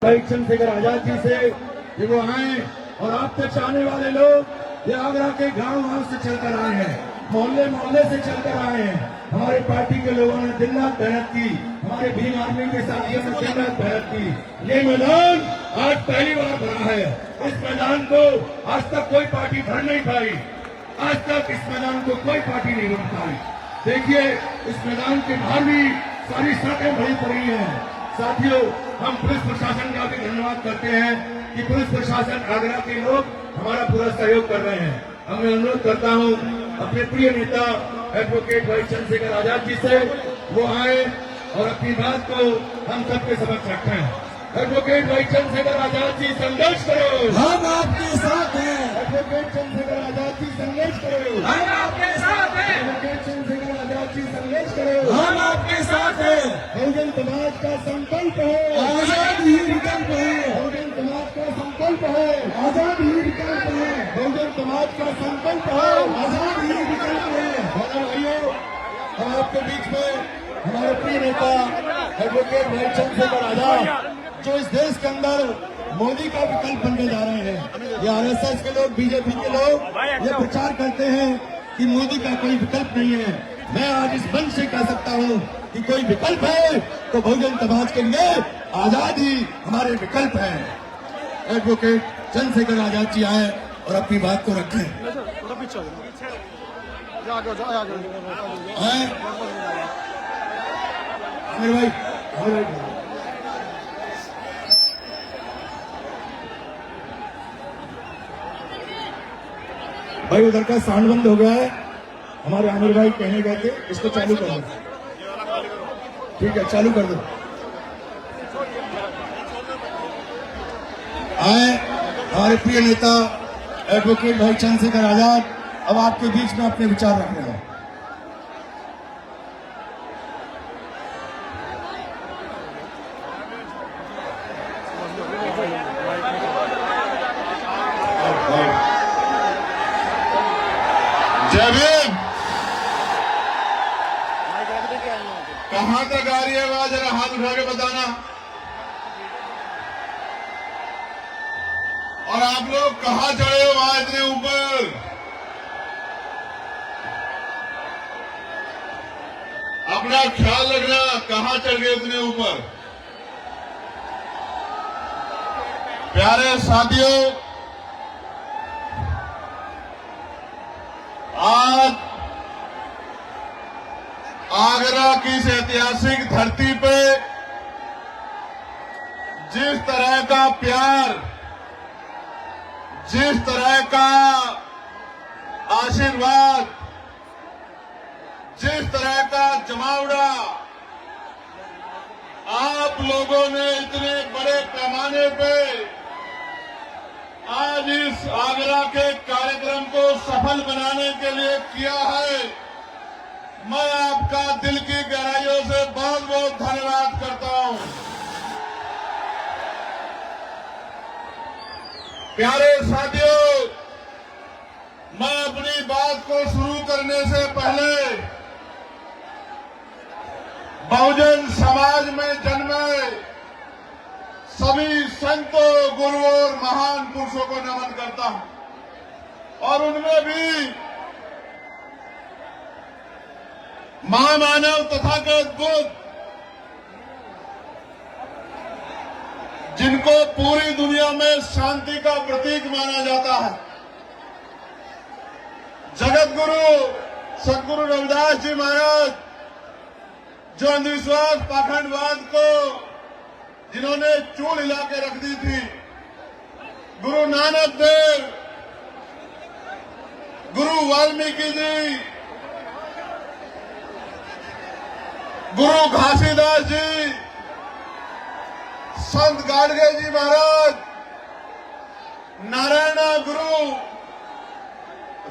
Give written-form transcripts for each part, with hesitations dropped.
भाई चंद्रशेखर आजाद जी से कि वो आए और आप तक आने वाले लोग ये आगरा के गांव से चलकर आए हैं, मोहल्ले मोहल्ले से चलकर आए हैं। हमारे पार्टी के लोगों ने दिन रात मेहनत की, हमारे भीम आर्मी के साथियों ने दिन रात मेहनत की। ये मैदान आज पहली बार भरा है। इस मैदान को आज तक कोई पार्टी भर नहीं पाई, आज तक इस मैदान को कोई पार्टी नहीं भर पाई। देखिए इस मैदान के बाहर भी सारी सड़कें भरी पड़ी हैं। साथियों, हम पुलिस प्रशासन का भी धन्यवाद करते हैं कि पुलिस प्रशासन आगरा के लोग हमारा पूरा सहयोग कर रहे हैं। मैं अनुरोध करता हूं अपने प्रिय नेता एडवोकेट भाई चंद्रशेखर आजाद जी से वो आए और अपनी बात को हम सबके समक्ष रखें। एडवोकेट भाई चंद्रशेखर आजाद जी संघर्ष करो, हम आपके साथ हैं। एडवोकेट चंद्रशेखर आजाद जी संघर्ष करो, हम आपके साथ हैं। एडवोकेट चंद्रशेखर आजाद जी संघर्ष करो, हम आपके साथ हैं। बहुजन समाज का संकल्प है, आजाद ही विकल्प है। बहुजन समाज का संकल्प है, आजाद ही विकल्प है। बहुजन समाज का संकल्प है, आजाद ही विकल्प है। और भाइयों, हम आपके बीच में हमारे प्रिय नेता एडवोकेट भाई चंद्रशेखर आजाद जो इस देश के अंदर मोदी का विकल्प बनने जा रहे हैं। ये आरएसएस के लोग, बीजेपी के लोग ये प्रचार करते हैं कि मोदी का कोई विकल्प नहीं है। मैं आज इस मंच से कह सकता हूं कि कोई विकल्प है तो बहुजन समाज के लिए आजाद ही हमारे विकल्प है। एडवोकेट चंद्रशेखर आजाद जी आए और अपनी बात को रखें। आमिर भाई, आमिर भाई, भाई उधर का साउंड बंद हो गया है। हमारे आमिर भाई कहने गए थे इसको चालू कर दो। ठीक है, चालू कर दो। आए हमारे प्रिय नेता एडवोकेट भाई चंद्रशेखर आजाद अब आपके बीच में अपने विचार रख रहे हैं। जय भीम। कहां तक आ रही है आवाज? जरा हाथ उठा के बताना। और आप लोग कहां चढ़े हो वहां इतने ऊपर? अपना ख्याल रखना, कहां चढ़ गए इतने ऊपर? प्यारे साथियों, आज आगरा की इस ऐतिहासिक धरती पे जिस तरह का प्यार, जिस तरह का आशीर्वाद, जिस तरह का जमावड़ा आप लोगों ने इतने बड़े पैमाने पे आज इस आगरा के कार्यक्रम को सफल बनाने के लिए किया है, मैं आपका दिल की गहराइयों से बहुत बहुत धन्यवाद करता हूं। प्यारे साथियों, मैं अपनी बात को शुरू करने से पहले बहुजन समाज में जन्मे सभी संतों, गुरुओं और महान पुरुषों को नमन करता हूं। और उनमें भी महामानव तथागत बुद्ध, जिनको पूरी दुनिया में शांति का प्रतीक माना जाता है, जगत गुरु सदगुरु रविदास जी महाराज, जो अंधविश्वास पाखंडवाद को जिन्होंने चूल हिला के रख दी थी, गुरु नानक देव, गुरु वाल्मीकि जी, गुरु घासीदास जी, संत गाडगे जी महाराज, नारायणा गुरु,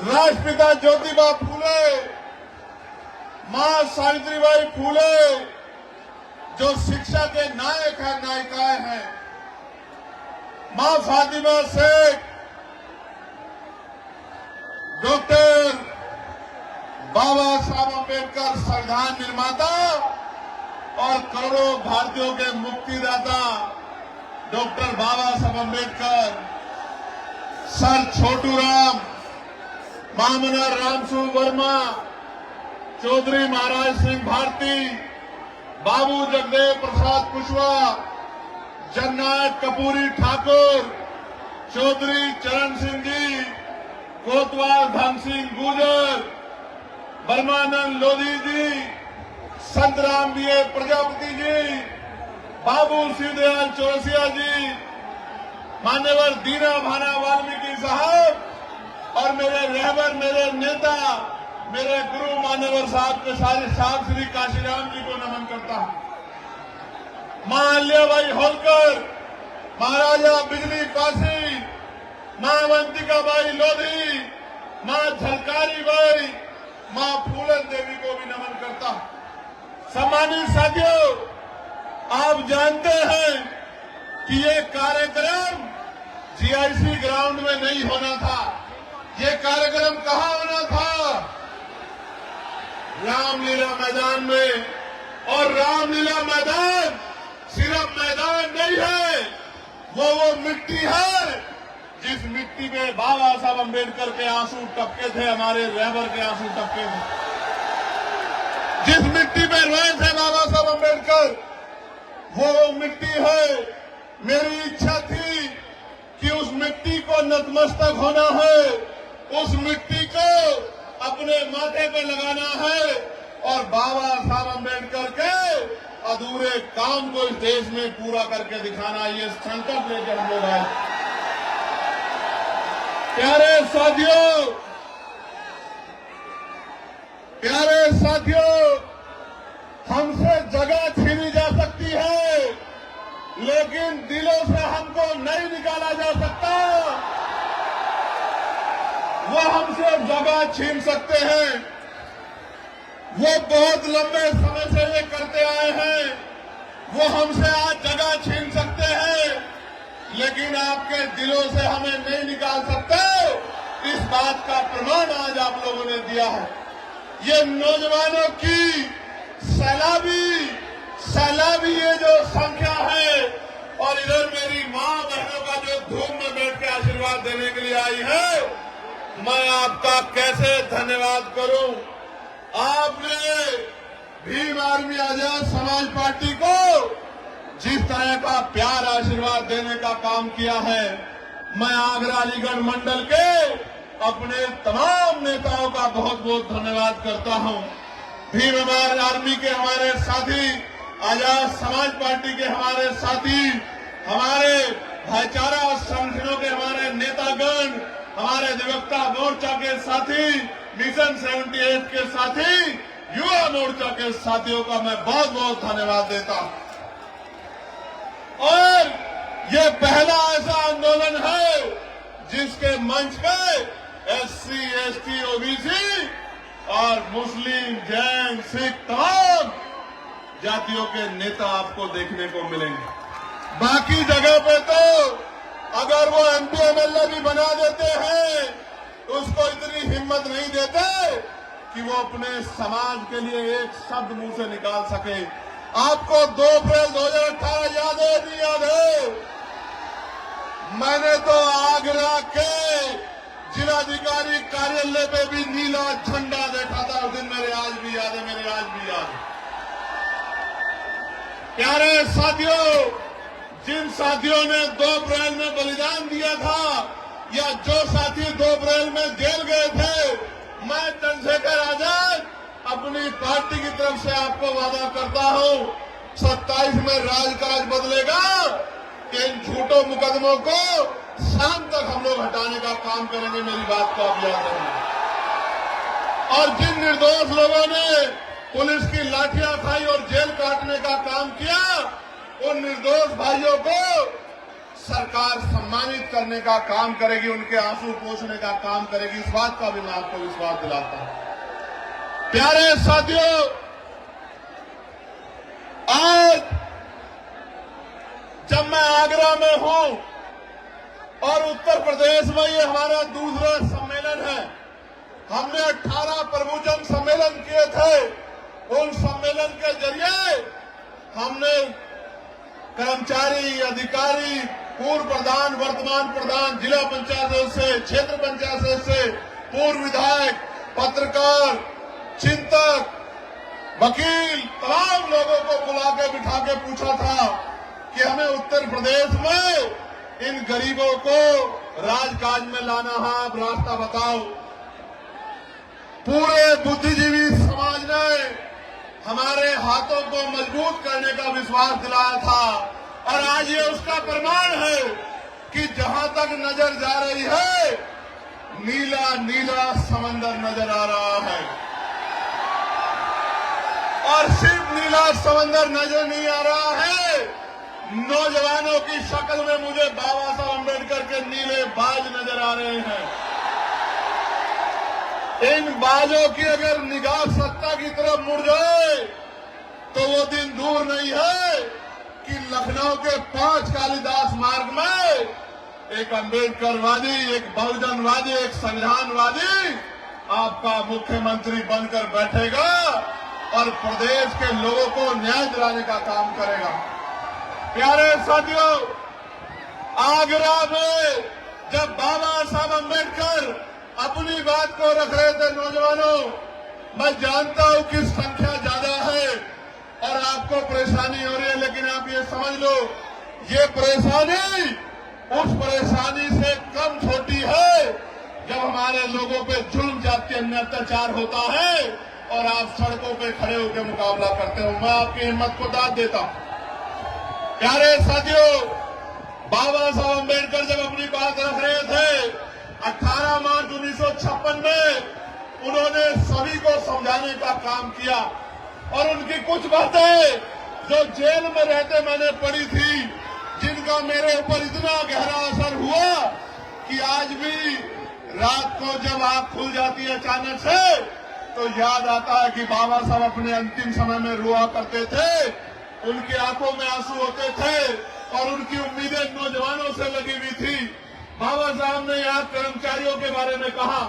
राष्ट्रपिता ज्योतिबा फूले, मां सावित्रीबाई फूले, जो शिक्षा के नायक हैं, नायिकाएं हैं, मां फातिमा शेख, डॉक्टर बाबा साहब अम्बेडकर संविधान निर्माता और करोड़ों भारतीयों के मुक्तिदाता डॉक्टर बाबा साहब अम्बेडकर, सर छोटू राम, मामना रामसू वर्मा, चौधरी महाराज सिंह भारती, बाबू जगदेव प्रसाद कुशवाहा, जननायक कपूरी ठाकुर, चौधरी चरण सिंह जी, कोतवाल धन सिंह गुजर, बर्मानंद लोधी जी, संत राम बीए प्रजापति जी, बाबू शिवदयाल चौरसिया जी, मान्यवर दीना भाना वाल्मीकि साहब और मेरे रहबर, मेरे नेता, मेरे गुरु मान्यवर साहब के सारे साहब श्री काशीराम जी को नमन करता हूं। मां अल्याबाई होलकर, महाराजा बिजली काशी, मां अवंतिकाबाई लोधी, मां झलकारी बाई, मां फूलन देवी को भी नमन करता हूं। सम्मानित साथियों, आप जानते हैं कि ये कार्यक्रम जीआईसी ग्राउंड में नहीं होना था। ये कार्यक्रम कहां होना था? रामलीला मैदान में। और रामलीला मैदान सिर्फ मैदान नहीं है, वो मिट्टी है जिस मिट्टी में बाबा साहब अम्बेडकर के आंसू टपके थे, हमारे रहबर के आंसू टपके थे। जिस मिट्टी में रोए थे बाबा साहब अम्बेडकर, वो मिट्टी है। मेरी इच्छा थी कि उस मिट्टी को नतमस्तक होना है, उस मिट्टी को अपने माथे पे लगाना है और बाबा साहब अम्बेडकर के अधूरे काम को इस देश में पूरा करके दिखाना, ये संकल्प लेकर हम लोग आए। प्यारे साथियों, हमसे जगह छीनी जा सकती है, लेकिन दिलों से हमको नहीं निकाला जा सकता। वो हमसे जगह छीन सकते हैं, वो बहुत लंबे समय से ये करते आए हैं। वो हमसे आज जगह छीन सकते हैं, लेकिन आपके दिलों से हमें नहीं निकाल सकते। इस बात का प्रमाण आज आप लोगों ने दिया है। ये नौजवानों की सैलाबी ये जो संख्या है, और इधर मेरी मां बहनों का जो धूम में बैठ के आशीर्वाद देने के लिए आई है, मैं आपका कैसे धन्यवाद करूं। आपने भीम आर्मी आजाद समाज पार्टी को जिस तरह का प्यार आशीर्वाद देने का काम किया है, मैं आगरा अलीगढ़ मंडल के अपने तमाम नेताओं का बहुत बहुत धन्यवाद करता हूं। भीम आर्मी के हमारे साथी, आजाद समाज पार्टी के हमारे साथी, हमारे भाईचारा संगठनों के हमारे नेतागण, हमारे अधिवक्ता मोर्चा के साथी, मिशन 78 के साथी, युवा मोर्चा के साथियों का मैं बहुत बहुत धन्यवाद देता हूं। और ये पहला ऐसा आंदोलन है जिसके मंच पे SC, ST, OBC और मुस्लिम, जैन, सिख तमाम जातियों के नेता आपको देखने को मिलेंगे। बाकी जगह पे तो अगर वो MP MLA भी बना देते हैं, उसको इतनी हिम्मत नहीं देते कि वो अपने समाज के लिए एक शब्द मुंह से निकाल सके। आपको 2 अप्रैल 2018 याद है, नहीं याद है? मैंने तो आगरा के जिलाधिकारी कार्यालय पे भी नीला झंडा देखा था उस दिन, मेरे आज भी याद है, मेरे आज भी याद है। प्यारे साथियों, जिन साथियों ने 2 अप्रैल में बलिदान दिया था, या जो साथी 2 अप्रैल में जेल गए थे, मैं चंद्रशेखर आजाद अपनी पार्टी की तरफ से आपको वादा करता हूं, 27 में राजकाज बदलेगा। इन झूठों मुकदमों को शाम तक हम लोग हटाने का काम करेंगे, मेरी बात को आप याद रखेंगे। और जिन निर्दोष लोगों ने पुलिस की लाठियां खाई और जेल काटने का काम किया, उन निर्दोष भाइयों को सरकार सम्मानित करने का काम करेगी, उनके आंसू पोंछने का काम करेगी। इस बात का भी मैं आपको विश्वास दिलाता हूं। प्यारे साथियों, आज जब मैं आगरा में हूं और उत्तर प्रदेश में ये हमारा दूसरा सम्मेलन है, हमने 18 प्रमुजन सम्मेलन किए थे। उन सम्मेलन के जरिए हमने कर्मचारी, अधिकारी, पूर्व प्रधान, वर्तमान प्रधान, जिला पंचायत सदस्य, क्षेत्र पंचायत सदस्य, पूर्व विधायक, पत्रकार, चिंतक, वकील, तमाम लोगों को बुला के बिठा के पूछा था कि हमें उत्तर प्रदेश में इन गरीबों को राजकाज में लाना है, आप रास्ता बताओ। पूरे बुद्धिजीवी समाज ने हमारे हाथों को मजबूत करने का विश्वास दिलाया था और आज ये उसका प्रमाण है कि जहां तक नजर जा रही है नीला नीला समंदर नजर आ रहा है। और सिर्फ नीला समंदर नजर नहीं आ रहा है, नौजवानों की शक्ल में मुझे बाबा साहब अम्बेडकर के नीले बाज नजर आ रहे हैं। इन बाजों की अगर निगाह सत्ता की तरफ मुड़ जाए तो वो दिन दूर नहीं है कि लखनऊ के 5 कालिदास मार्ग में एक अम्बेडकरवादी, एक बहुजनवादी, एक संविधानवादी आपका मुख्यमंत्री बनकर बैठेगा और प्रदेश के लोगों को न्याय दिलाने का काम करेगा। प्यारे साथियों, आगरा में जब बाबा साहब अम्बेडकर अपनी बात को रख रहे थे, नौजवानों, मैं जानता हूं कि संख्या ज्यादा है और आपको परेशानी हो रही है, लेकिन आप ये समझ लो ये परेशानी उस परेशानी से कम छोटी है जब हमारे लोगों पे जुल्म, जाति, अन्य अत्याचार होता है और आप सड़कों पे खड़े होकर मुकाबला करते हो। मैं आपकी हिम्मत को दाद देता हूं। प्यारे साथियों, बाबा साहब अम्बेडकर जब अपनी बात रख रहे थे 18 मार्च 1956 में उन्होंने सभी को समझाने का काम किया और उनकी कुछ बातें जो जेल में रहते मैंने पढ़ी थी, जिनका मेरे ऊपर इतना गहरा असर हुआ कि आज भी रात को जब आंख खुल जाती है अचानक से तो याद आता है कि बाबा साहब अपने अंतिम समय में रोआ करते थे, उनकी आंखों में आंसू होते थे और उनकी उम्मीदें नौजवानों से लगी हुई थी। बाबा साहब ने यहाँ कर्मचारियों के बारे में कहा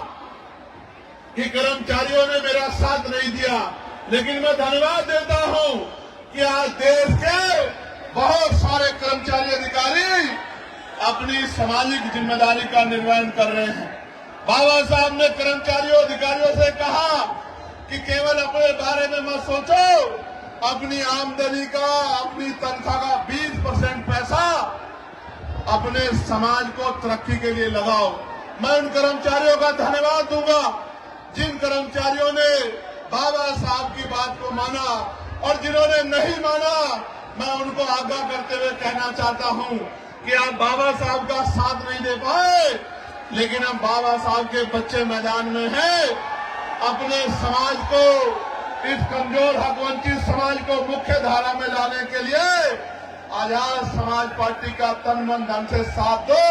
कि कर्मचारियों ने मेरा साथ नहीं दिया, लेकिन मैं धन्यवाद देता हूं कि आज देश के बहुत सारे कर्मचारी अधिकारी अपनी सामाजिक जिम्मेदारी का निर्वहन कर रहे हैं। बाबा साहब ने कर्मचारियों अधिकारियों से कहा कि केवल अपने बारे में मत सोचो, अपनी आमदनी का, अपनी तनख्वाह का 20% पैसा अपने समाज को तरक्की के लिए लगाओ। मैं उन कर्मचारियों का धन्यवाद दूंगा जिन कर्मचारियों ने बाबा साहब की बात को माना और जिन्होंने नहीं माना, मैं उनको आगाह करते हुए कहना चाहता हूं कि आप बाबा साहब का साथ नहीं दे पाए, लेकिन अब बाबा साहब के बच्चे मैदान में हैं। अपने समाज को, इस कमजोर हक वंचित समाज को मुख्य धारा में लाने के लिए आजाद समाज पार्टी का तन मन धन से साथ दो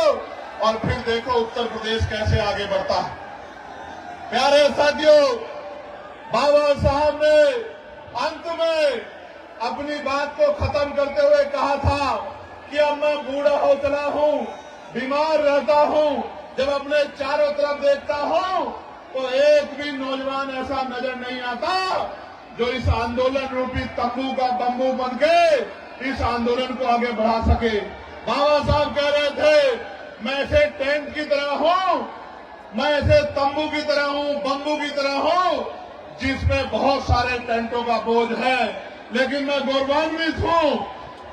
और फिर देखो उत्तर प्रदेश कैसे आगे बढ़ता है। प्यारे साथियों, बाबा साहब ने अंत में अपनी बात को खत्म करते हुए कहा था कि अब मैं बूढ़ा हो चला हूं, बीमार रहता हूं, जब अपने चारों तरफ देखता हूं तो एक भी नौजवान ऐसा नजर नहीं आता जो इस आंदोलन रूपी तंबू का बम्बू बन के इस आंदोलन को आगे बढ़ा सके। बाबा साहब कह रहे थे, मैं ऐसे टेंट की तरह हूं, मैं ऐसे तंबू की तरह हूं, बम्बू की तरह हूं, जिसमें बहुत सारे टेंटों का बोझ है, लेकिन मैं गौरवान्वित हूं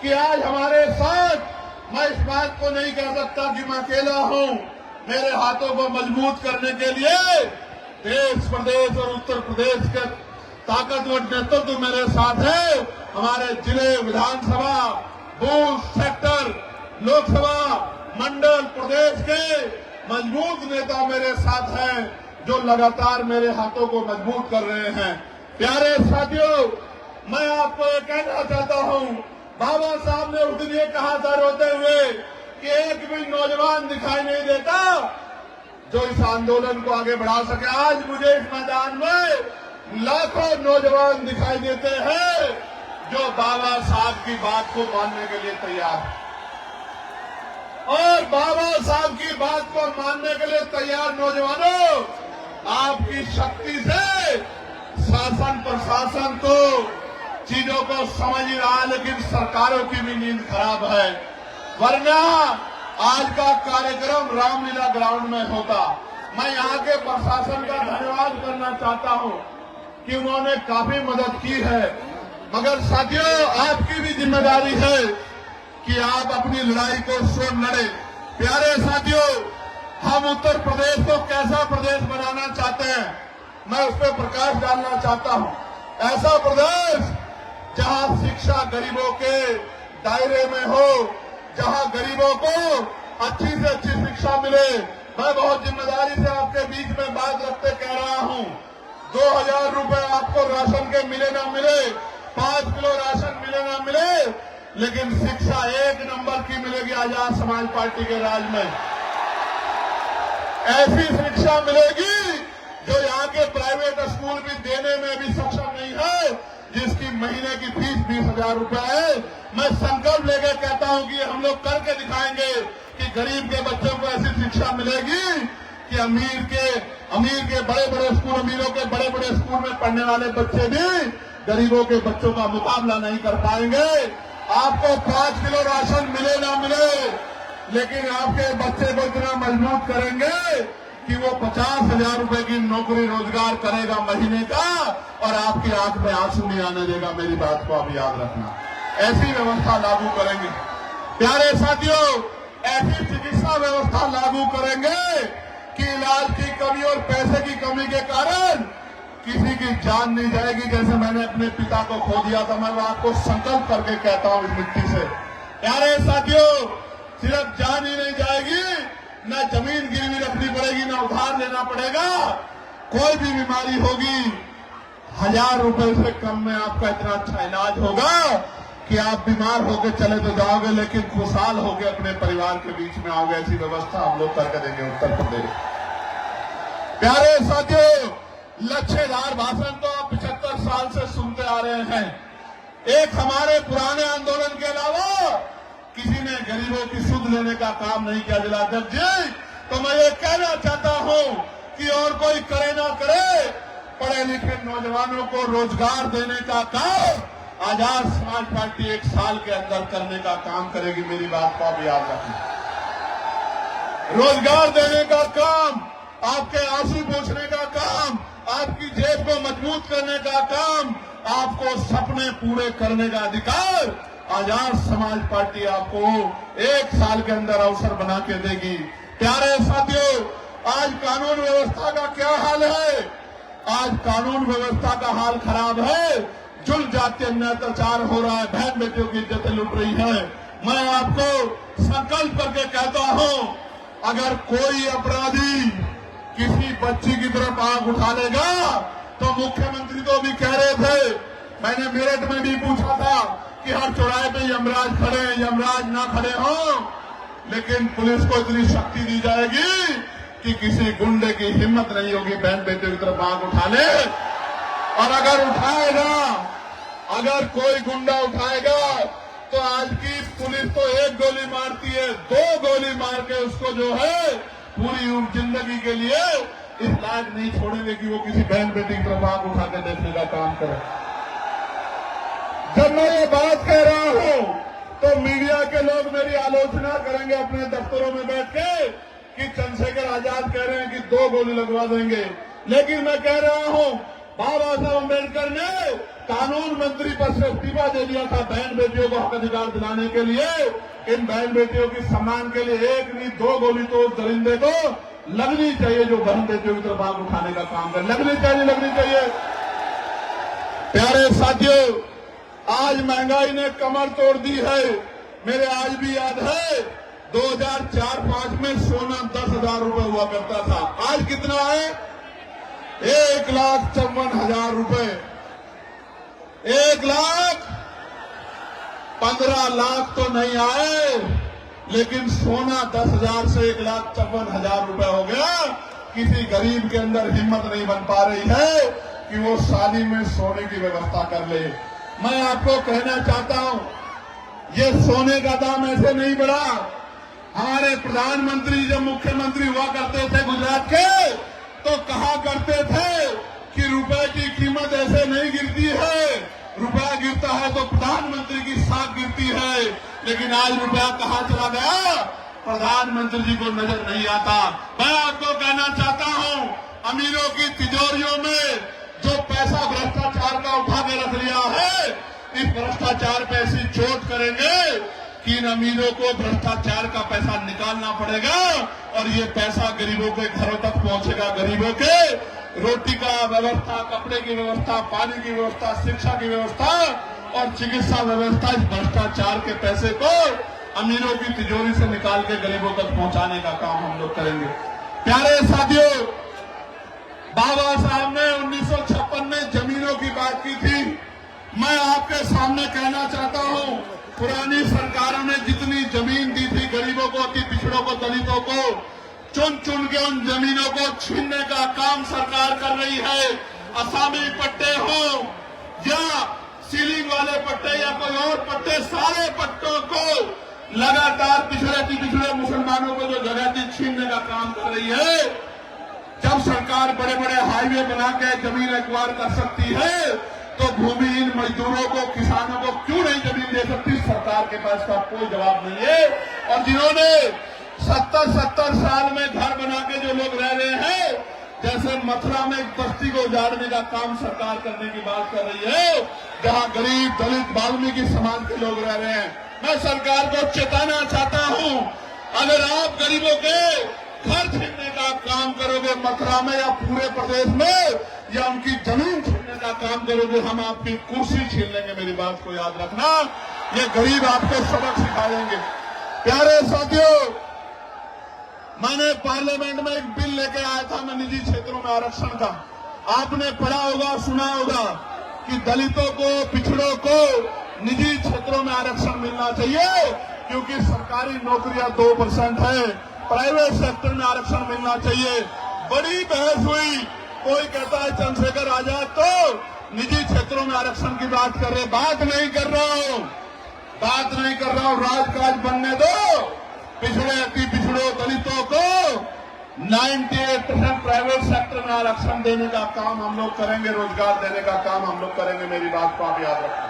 कि आज हमारे साथ मैं इस बात को नहीं कह सकता कि मैं अकेला हूं। मेरे हाथों को मजबूत करने के लिए देश, प्रदेश और उत्तर प्रदेश के ताकतवर नेतृत्व मेरे साथ है। हमारे जिले, विधानसभा, बूथ, सेक्टर, लोकसभा, मंडल, प्रदेश के मजबूत नेता मेरे साथ हैं जो लगातार मेरे हाथों को मजबूत कर रहे हैं। प्यारे साथियों, मैं आपको ये कहना चाहता हूं, बाबा साहब ने उस दिन ये कहा था रोते हुए कि एक भी नौजवान दिखाई नहीं देता जो इस आंदोलन को आगे बढ़ा सके। आज मुझे इस मैदान में लाखों नौजवान दिखाई देते हैं जो बाबा साहब की बात को मानने के लिए तैयार है और बाबा साहब की बात को मानने के लिए तैयार नौजवानों, आपकी शक्ति से शासन प्रशासन को चीजों को समझ ही रहा है, लेकिन सरकारों की भी नींद खराब है। वरना आज का कार्यक्रम रामलीला ग्राउंड में होता। मैं यहाँ के प्रशासन का धन्यवाद करना चाहता हूँ कि उन्होंने काफी मदद की है, मगर साथियों आपकी भी जिम्मेदारी है कि आप अपनी लड़ाई को स्वयं लड़े। प्यारे साथियों, हम उत्तर प्रदेश को कैसा प्रदेश बनाना चाहते हैं, मैं उस पर प्रकाश डालना चाहता हूं। ऐसा प्रदेश जहां शिक्षा गरीबों के दायरे में हो, जहां गरीबों को अच्छी से अच्छी शिक्षा मिले। मैं बहुत जिम्मेदारी से आपके बीच में बात रखते कह रहा हूं, 2000 रुपए आपको राशन के मिले ना मिले, 5 किलो राशन मिले ना मिले, लेकिन शिक्षा 1 नंबर की मिलेगी आजाद समाज पार्टी के राज में। ऐसी शिक्षा मिलेगी जो यहाँ के प्राइवेट स्कूल भी देने में भी सक्षम नहीं है, जिसकी महीने की फीस 20,000 रुपए है। मैं संकल्प लेकर कहता हूँ कि हम लोग करके दिखाएंगे कि गरीब के बच्चों को ऐसी शिक्षा मिलेगी कि अमीर के बड़े बड़े स्कूल, अमीरों के बड़े बड़े स्कूल में पढ़ने वाले बच्चे भी गरीबों के बच्चों का मुकाबला नहीं कर पाएंगे। आपको 5 किलो राशन मिले ना मिले, लेकिन आपके बच्चे को इतना मजबूत करेंगे कि वो 50,000 रुपए की नौकरी रोजगार करेगा महीने का, और आपकी आंख में आंसू नहीं आने देगा। मेरी बात को आप याद रखना, ऐसी व्यवस्था लागू करेंगे। प्यारे साथियों, ऐसी चिकित्सा व्यवस्था लागू करेंगे कि इलाज की कमी और पैसे की कमी के कारण किसी की जान नहीं जाएगी। जैसे मैंने अपने पिता को खो दिया था, मैं आपको संकल्प करके कहता हूं इस मिट्टी से। प्यारे साथियों, सिर्फ जान ही नहीं जाएगी, ना जमीन गिरवी रखनी पड़ेगी, ना उधार लेना पड़ेगा। कोई भी बीमारी होगी, 1000 रुपए से कम में आपका इतना अच्छा इलाज होगा कि आप बीमार होकर चले तो जाओगे, लेकिन खुशहाल होकर अपने परिवार के बीच में आओगे। ऐसी व्यवस्था हम लोग करके देंगे उत्तर प्रदेश। प्यारे साथियों, लक्ष्यधार भाषण तो आप 75 साल से सुनते आ रहे हैं। एक हमारे पुराने आंदोलन के अलावा किसी ने गरीबों की सुध लेने का काम नहीं किया जलाध्यक्ष जी। तो मैं ये कहना चाहता हूं कि और कोई करे ना करे, पढ़े लिखे नौजवानों को रोजगार देने का काम आजाद समाज पार्टी 1 साल के अंदर करने का काम करेगी। मेरी बात को आप याद रखना। रोजगार देने का काम, आपके आंसू पोंछने का काम, आपकी जेब को मजबूत करने का काम, आपको सपने पूरे करने का अधिकार आजाद समाज पार्टी आपको 1 साल के अंदर अवसर बना के देगी। प्यारे साथियों, आज कानून व्यवस्था का क्या हाल है? आज कानून व्यवस्था का हाल खराब है। जुल्म जाति अन्याय अत्याचार हो रहा है, बहन बेटियों की इज्जतें लुट रही है। मैं आपको संकल्प करके कहता हूं, अगर कोई अपराधी किसी बच्ची की तरफ आंख उठा लेगा, तो मुख्यमंत्री तो भी कह रहे थे, मैंने मेरठ में भी पूछा था कि हर चौराहे पे यमराज खड़े, यमराज ना खड़े हो, लेकिन पुलिस को इतनी शक्ति दी जाएगी कि किसी गुंडे की हिम्मत नहीं होगी बहन बेटियों की तरफ आंख उठा ले। और अगर उठाएगा, अगर कोई गुंडा उठाएगा, तो आज की पुलिस तो 1 गोली मारती है, 2 गोली मार के उसको जो है पूरी जिंदगी के लिए इस लायक नहीं छोड़ेंगे कि वो किसी बहन बेटी की तरफ आंख उठा के देखने का काम करे। जब मैं ये बात कह रहा हूं, तो मीडिया के लोग मेरी आलोचना करेंगे अपने दफ्तरों में बैठ के कि चंद्रशेखर आजाद कह रहे हैं कि 2 गोली लगवा देंगे। लेकिन मैं कह रहा हूं, बाबा साहब अम्बेडकर ने कानून मंत्री पद से इस्तीफा दे दिया था बहन बेटियों को हक अधिकार दिलाने के लिए। इन बहन बेटियों की सम्मान के लिए 1 नहीं 2 गोली तो उस दरिंदे को लगनी चाहिए जो बहन बेटियों की तरफ आंख उठाने का काम करे। लगनी चाहिए। प्यारे साथियों, आज महंगाई ने कमर तोड़ दी है। मेरे आज भी याद है 2004-05 में सोना 10,000 रुपए हुआ करता था। आज कितना है? 1,54,000 रुपए। 1,15 लाख तो नहीं आए, लेकिन सोना 10,000 से 1,54,000 रुपए हो गया। किसी गरीब के अंदर हिम्मत नहीं बन पा रही है कि वो शादी में सोने की व्यवस्था कर ले। मैं आपको कहना चाहता हूं, ये सोने का दाम ऐसे नहीं बढ़ा। हमारे प्रधानमंत्री जब मुख्यमंत्री हुआ करते थे गुजरात के, तो कहा करते थे कि रुपए की कीमत ऐसे नहीं गिरती है, रुपया गिरता है तो प्रधानमंत्री की साख गिरती है, लेकिन आज रुपया कहां चला गया प्रधानमंत्री जी को नजर नहीं आता। मैं आपको कहना चाहता हूं, अमीरों की तिजोरियों में जो पैसा भ्रष्टाचार का उठा के रख लिया है, इस भ्रष्टाचार पे ऐसी चोट करेंगे कि इन अमीरों को भ्रष्टाचार का पैसा निकालना पड़ेगा और ये पैसा गरीबों के घरों तक पहुंचेगा। गरीबों के रोटी का व्यवस्था, कपड़े की व्यवस्था, पानी की व्यवस्था, शिक्षा की व्यवस्था और चिकित्सा व्यवस्था, इस भ्रष्टाचार के पैसे को अमीरों की तिजोरी से निकाल के गरीबों तक पहुंचाने का काम हम लोग करेंगे। प्यारे साथियों, बाबा साहब ने 1956 में जमीनों की बात की थी। मैं आपके सामने कहना चाहता हूं, पुरानी सरकारों ने जितनी जमीन दी थी गरीबों को, अति पिछड़ों को, दलितों को, चुन चुन के उन जमीनों को छीनने का काम सरकार कर रही है। असामी पट्टे हो या सीलिंग वाले पट्टे या कोई और पट्टे, सारे पट्टों को लगातार पिछड़े मुसलमानों को जो जगह थी छीनने का काम कर रही है। जब सरकार बड़े बड़े हाईवे बना के जमीन एक्वायर कर सकती है, तो भूमिहीन मजदूरों को, किसानों को क्यों नहीं जमीन दे सकती? सरकार के पास का कोई जवाब नहीं है। और जिन्होंने 70 साल में घर बना के जो लोग रह रहे हैं, जैसे मथुरा में एक बस्ती को उजाड़ने का काम सरकार करने की बात कर रही है, जहां गरीब, दलित, वाल्मीकि समाज के लोग रह रहे हैं। मैं सरकार को चेताना चाहता हूं, अगर आप गरीबों के घर छीनने का काम करोगे मथुरा में या पूरे प्रदेश में, या उनकी जमीन छीनने का काम करोगे, हम आपकी कुर्सी छीन लेंगे। मेरी बात को याद रखना, ये गरीब आपको सबक सिखा देंगे। प्यारे साथियों, मैंने पार्लियामेंट में एक बिल लेके आया था, मैं निजी क्षेत्रों में आरक्षण का। आपने पढ़ा होगा, सुना होगा कि दलितों को, पिछड़ों को निजी क्षेत्रों में आरक्षण मिलना चाहिए, क्योंकि सरकारी नौकरियां 2% है, प्राइवेट सेक्टर में आरक्षण मिलना चाहिए। बड़ी बहस हुई, कोई कहता है चंद्रशेखर आजाद तो निजी क्षेत्रों में आरक्षण की बात कर रहे। बात नहीं कर रहा हूं, राजकाज बनने दो। पिछड़े, अति पिछड़ों, दलितों को 98% प्राइवेट सेक्टर में आरक्षण देने का काम हम लोग करेंगे, रोजगार देने का काम हम लोग करेंगे। मेरी बात को आप याद रखना।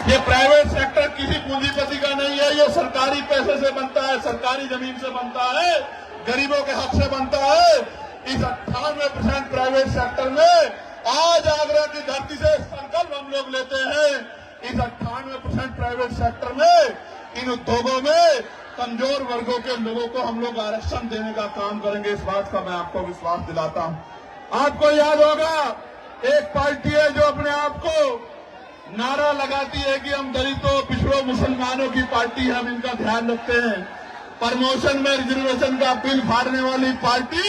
ये प्राइवेट सेक्टर किसी पूंजीपति का नहीं है, ये सरकारी पैसे से बनता है, सरकारी जमीन से बनता है, गरीबों के हक से बनता है। इस 98% प्राइवेट सेक्टर में आज आगरा की धरती से संकल्प हम लोग लेते हैं, इस 98% प्राइवेट सेक्टर में, इन उद्योगों में कमजोर वर्गों के लोगों को हम लोग आरक्षण देने का काम करेंगे। इस बात का मैं आपको विश्वास दिलाता हूं। आपको याद होगा, एक पार्टी है जो अपने आप को नारा लगाती है कि हम दलितों, पिछड़ों, मुसलमानों की पार्टी है, हम इनका ध्यान रखते हैं। प्रमोशन में रिजर्वेशन का बिल फाड़ने वाली पार्टी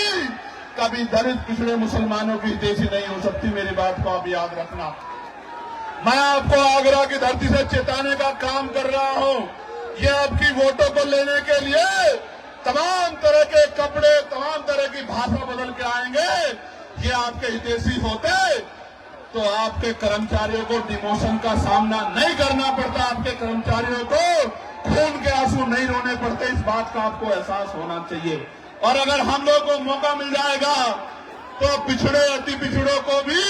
कभी दलित, पिछड़े, मुसलमानों की हितैषी नहीं हो सकती। मेरी बात को आप याद रखना। मैं आपको आगरा की धरती से चेताने का काम कर रहा हूं। ये आपकी वोटों को लेने के लिए तमाम तरह के कपड़े, तमाम तरह की भाषा बदल के आएंगे। ये आपके हितैषी होते तो आपके कर्मचारियों को डिमोशन का सामना नहीं करना पड़ता, आपके कर्मचारियों को खून के आंसू नहीं रोने पड़ते। इस बात का आपको एहसास होना चाहिए। और अगर हम लोगों को मौका मिल जाएगा तो पिछड़े, अति पिछड़ों को भी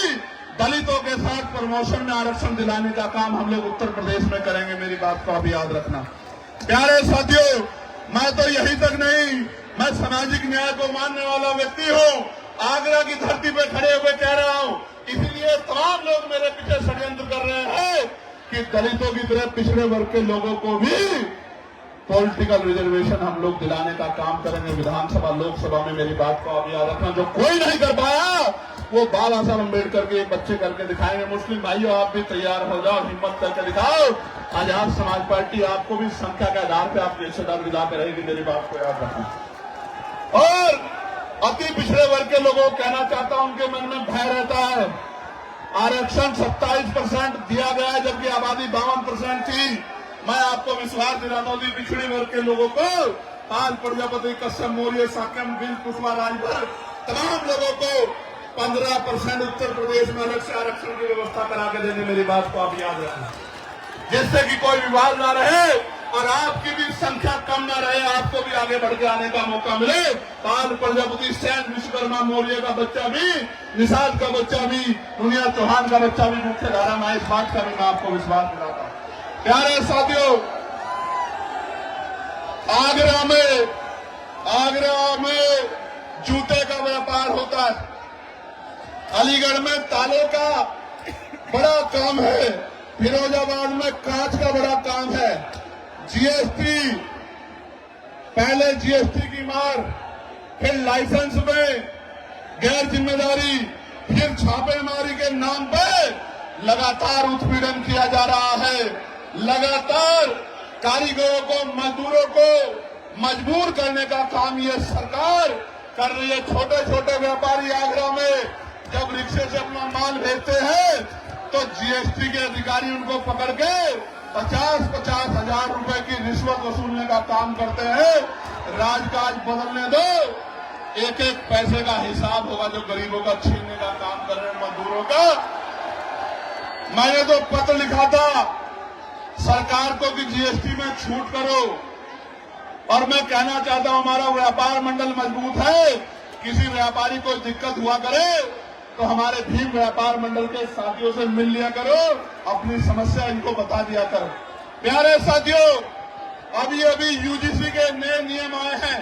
दलितों के साथ प्रमोशन में आरक्षण दिलाने का काम हम लोग उत्तर प्रदेश में करेंगे। मेरी बात को आप याद रखना। प्यारे साथियों, मैं तो यही तक नहीं, मैं सामाजिक न्याय को मानने वाला व्यक्ति हूं। आगरा की धरती पर खड़े हुए कह रहा हूं, इसलिए तमाम लोग मेरे पीछे षड्यंत्र कर रहे हैं कि दलितों की तरह पिछड़े वर्ग के लोगों को भी पॉलिटिकल रिजर्वेशन हम लोग दिलाने का काम करेंगे विधानसभा, लोकसभा में। मेरी बात को आप याद रखना। जो कोई नहीं कर पाया वो बाबा साहब अम्बेडकर के बच्चे करके दिखाएंगे। मुस्लिम भाइयों, आप भी तैयार हो जाओ, हिम्मत करके दिखाओ। आजाद समाज पार्टी आपको भी संख्या के आधार पर आपकी हिस्सेदार दिला के रहेगी। मेरी बात को याद रखना। और अति पिछड़े वर्ग के लोगों को कहना चाहता हूं, उनके मन में भय रहता है। आरक्षण 27% दिया गया है, जबकि आबादी 52% थी। मैं आपको विश्वास दिलाता हूं, पिछड़े वर्ग के लोगों को आज प्रजापति, कश्यप मौर्य, साक्यम, बिल, कुशवाहा, राजभर, तमाम लोगों को 15% उत्तर प्रदेश में अलग से आरक्षण की व्यवस्था करा के देने। मेरी बात को आप याद रखना, जिससे कि कोई विवाद ना रहे। और आपकी भी संख्या कम न रहे, आपको भी आगे बढ़ के आने का मौका मिले। पाल प्रजापति, सैन विश्वकर्मा मौर्य का बच्चा भी, निषाद का बच्चा भी, दुनिया चौहान का बच्चा भी मुख्य धारा में, इस बात का भी मैं आपको विश्वास दिलाता हूं। प्यारे साथियों, आगरा में जूते का व्यापार होता है, अलीगढ़ में तालों का बड़ा काम है, फिरोजाबाद में कांच का बड़ा काम है। जीएसटी, पहले जीएसटी की मार, फिर लाइसेंस में गैर जिम्मेदारी, फिर छापेमारी के नाम पर लगातार उत्पीड़न किया जा रहा है। लगातार कारीगरों को, मजदूरों को मजबूर करने का काम ये सरकार कर रही है। छोटे छोटे व्यापारी आगरा में जब रिक्शे से अपना माल भेजते हैं तो जीएसटी के अधिकारी उनको पकड़ के 50-50 हजार रुपए की रिश्वत वसूलने का काम करते हैं। राजकाज बदलने दो, एक एक पैसे का हिसाब होगा जो गरीबों का छीनने का काम कर रहे हैं, मजदूरों का। मैंने तो पत्र लिखा था सरकार को कि जीएसटी में छूट करो, और मैं कहना चाहता हूं हमारा व्यापार मंडल मजबूत है। किसी व्यापारी को दिक्कत हुआ करे तो हमारे भीम व्यापार मंडल के साथियों से मिल लिया करो, अपनी समस्या इनको बता दिया करो। प्यारे साथियों, अभी अभी यूजीसी के नए नियम आए हैं,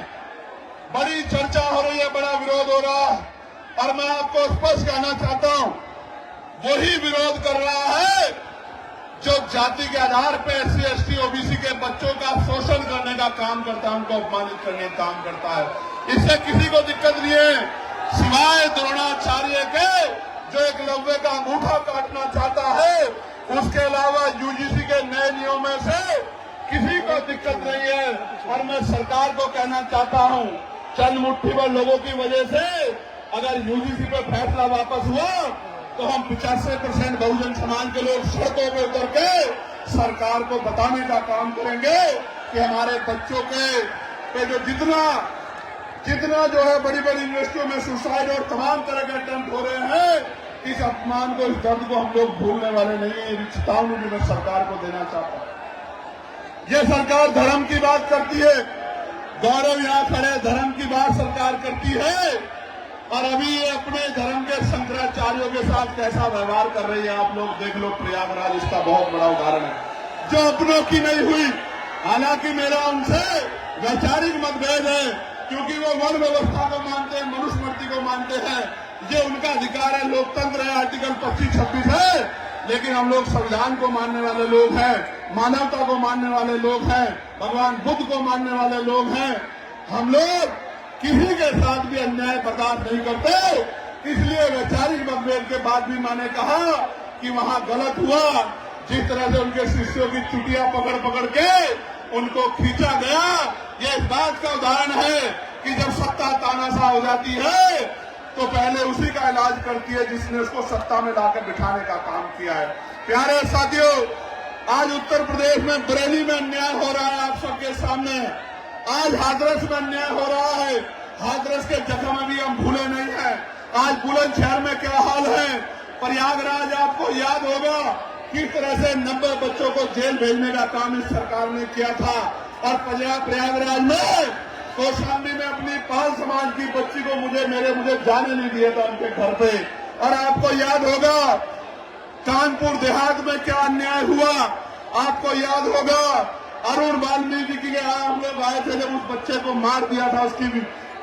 बड़ी चर्चा हो रही है, बड़ा विरोध हो रहा है, और मैं आपको स्पष्ट कहना चाहता हूं वही विरोध कर रहा है जो जाति के आधार पर एससी, एसटी, ओबीसी के बच्चों का शोषण करने का काम करता है, उनको अपमानित करने का काम करता है। इससे किसी को दिक्कत नहीं है सिवाय द्रोणाचार्य के, जो एकलव्य का अंगूठा काटना चाहता है। उसके अलावा यूजीसी के नए नियमों से किसी को दिक्कत नहीं है। और मैं सरकार को कहना चाहता हूं, चंद मुट्ठी भर लोगों की वजह से अगर यूजीसी पे फैसला वापस हुआ तो हम 85% बहुजन समाज के लोग सड़कों पे उतर के सरकार को बताने का काम करेंगे कि हमारे बच्चों के जो जितना जो है बड़ी बड़ी यूनिवर्सिटियों में सुसाइड और तमाम तरह के अटेम्प्ट हो रहे हैं, इस अपमान को, इस दर्द को हम लोग भूलने वाले नहीं है। चेतावनी भी मैं सरकार को देना चाहता हूं। ये सरकार धर्म की बात करती है, गौरव यहां खड़े, धर्म की बात सरकार करती है, और अभी ये अपने धर्म के शंकराचार्यों के साथ कैसा व्यवहार कर रही है आप लोग देख लो। प्रयागराज इसका बहुत बड़ा उदाहरण है, जो अपनों की नहीं हुई। हालांकि मेरा उनसे वैचारिक मतभेद है, क्योंकि वो वर्ण व्यवस्था को मानते हैं, मनुस्मृति को मानते हैं, ये उनका अधिकार है, लोकतंत्र है, आर्टिकल 25-26 है। लेकिन हम लोग संविधान को मानने वाले लोग हैं, मानवता को मानने वाले लोग हैं, भगवान बुद्ध को मानने वाले लोग हैं। हम लोग किसी के साथ भी अन्याय बर्दाश्त नहीं करते। इसलिए वैचारिक मतभेद के बाद भी मैंने कहा कि वहां गलत हुआ, जिस तरह से उनके शिष्यों की चुटियां पकड़ के उनको खींचा गया। ये इस बात का उदाहरण है कि जब सत्ता तानाशाह हो जाती है तो पहले उसी का इलाज करती है जिसने उसको सत्ता में लाकर बिठाने का काम किया है। प्यारे साथियों, आज उत्तर प्रदेश में बरेली में अन्याय हो रहा है आप सबके सामने। आज हाथरस में अन्याय हो रहा है, हाथरस के जख्म अभी हम भूले नहीं है। आज बुलंदशहर में क्या हाल है, प्रयागराज आपको याद होगा किस तरह से 90 बच्चों को जेल भेजने का काम इस सरकार ने किया था। और प्रयागराज में कौशाम्बी में अपनी पाल समाज की बच्ची को मुझे जाने नहीं दिया था उनके घर पे। और आपको याद होगा कानपुर देहात में क्या अन्याय हुआ, आपको याद होगा अरुण वाल्मीकि के यहाँ हम लोग आए थे जब उस बच्चे को मार दिया था, उसकी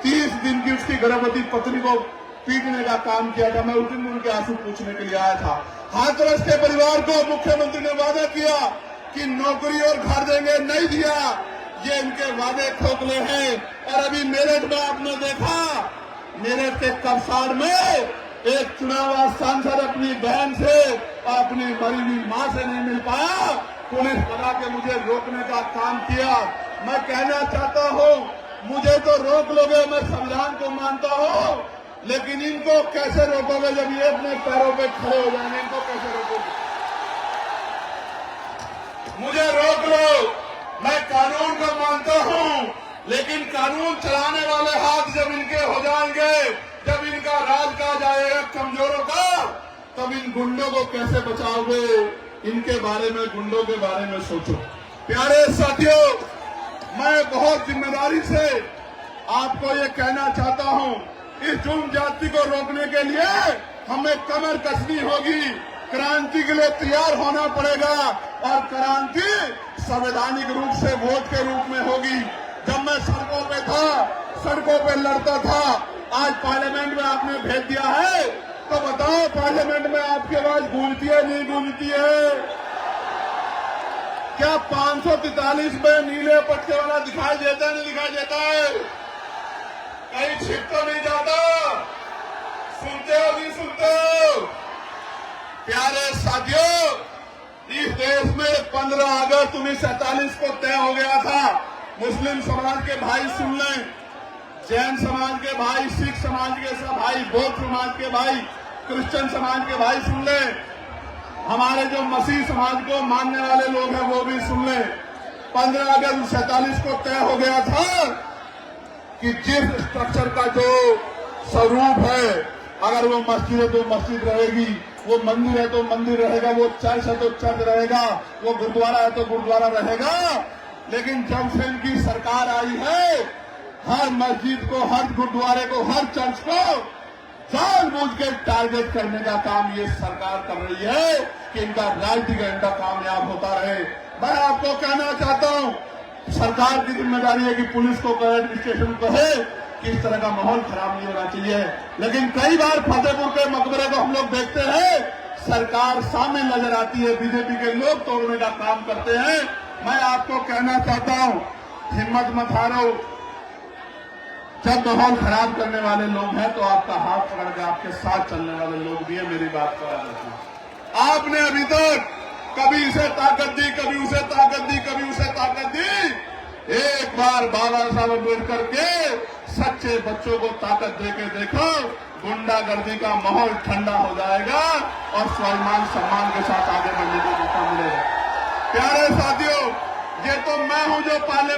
30 दिन की उसकी गर्भवती पत्नी को पीटने का काम किया था। मैं उस दिन उनके आंसू पूछने के लिए आया था। हाथरस के परिवार को मुख्यमंत्री ने वादा किया कि नौकरी और घर देंगे, नहीं दिया। ये इनके वादे खोखले हैं। और अभी मेरठ में आपने देखा, मेरठ के कपसार में एक चुनाव सांसद अपनी बहन से और अपनी मरी हुई मां से नहीं मिल पाया, पुलिस बना के मुझे रोकने का काम किया। मैं कहना चाहता हूं, मुझे तो रोक लोगे, मैं संविधान को मानता हूं, लेकिन इनको कैसे रोकोगे जब ये अपने पैरों पे खड़े हो जाएंगे? इनको कैसे रोकोगे? मुझे रोक लो, मैं कानून को मानता हूं, लेकिन कानून चलाने वाले हाथ जब इनके हो जाएंगे, जब इनका राज का जाएगा कमजोरों का, तब इन गुंडों को कैसे बचाओगे? इनके बारे में, गुंडों के बारे में सोचो। प्यारे साथियों, मैं बहुत जिम्मेदारी से आपको ये कहना चाहता हूं, इस जुर्म जाति को रोकने के लिए हमें कमर कसनी होगी, क्रांति के लिए तैयार होना पड़ेगा और क्रांति संवैधानिक रूप से वोट के रूप में होगी। जब मैं सड़कों पे था, सड़कों पे लड़ता था, आज पार्लियामेंट में आपने भेज दिया है, तो बताओ पार्लियामेंट में आपकी आवाज गूंजती है नहीं गूंजती है? क्या 543 में नीले पट्टे वाला दिखाई देता है नहीं दिखाई देता है? कहीं छिप तो नहीं जाता? सुनते हो नहीं सुनते हो? प्यारे साथियों, इस देश में 15 अगस्त 1947 को तय हो गया था। मुस्लिम समाज के भाई सुन लें, जैन समाज के भाई, सिख समाज के भाई, बौद्ध समाज के भाई, क्रिश्चियन समाज के भाई सुन लें, हमारे जो मसीह समाज को मानने वाले लोग हैं वो भी सुन लें। 15 अगस्त 1947 को तय हो गया था कि जिस स्ट्रक्चर का जो स्वरूप है, अगर वो मस्जिद है तो मस्जिद रहेगी, वो मंदिर है तो मंदिर रहेगा, वो चर्च है तो चर्च रहेगा, वो गुरुद्वारा है तो गुरुद्वारा रहेगा। लेकिन जब से इनकी सरकार आई है, हर मस्जिद को, हर गुरुद्वारे को, हर चर्च को जानबूझ के टारगेट करने का काम ये सरकार कर रही है कि इनका राजनीतिक एजेंडा कामयाब होता रहे। मैं आपको कहना चाहता हूं, सरकार की जिम्मेदारी है कि पुलिस को कहे, एडमिनिस्ट्रेशन को कहे कि इस तरह का माहौल खराब नहीं होना चाहिए। लेकिन कई बार फतेहपुर के मकबरे को हम लोग देखते हैं, सरकार सामने नजर आती है, बीजेपी के लोग तोड़ने का काम करते हैं। मैं आपको कहना चाहता हूं, हिम्मत मत हारो। जब माहौल खराब करने वाले लोग हैं तो आपका हाथ पकड़ के आपके साथ चलने वाले लोग भी हैं। मेरी बात को याद रखना। आपने अभी तक कभी इसे ताकत दी, कभी उसे ताकत दी, कभी उसे ताकत दी। एक बार बाबा साहब अम्बेडकर के सच्चे बच्चों को ताकत देके देखो, गुंडागर्दी का माहौल ठंडा हो जाएगा और स्वाभिमान सम्मान के साथ आगे बढ़ने का मौका मिलेगा। प्यारे साथियों, ये तो मैं हूं जो पार्लियामेंट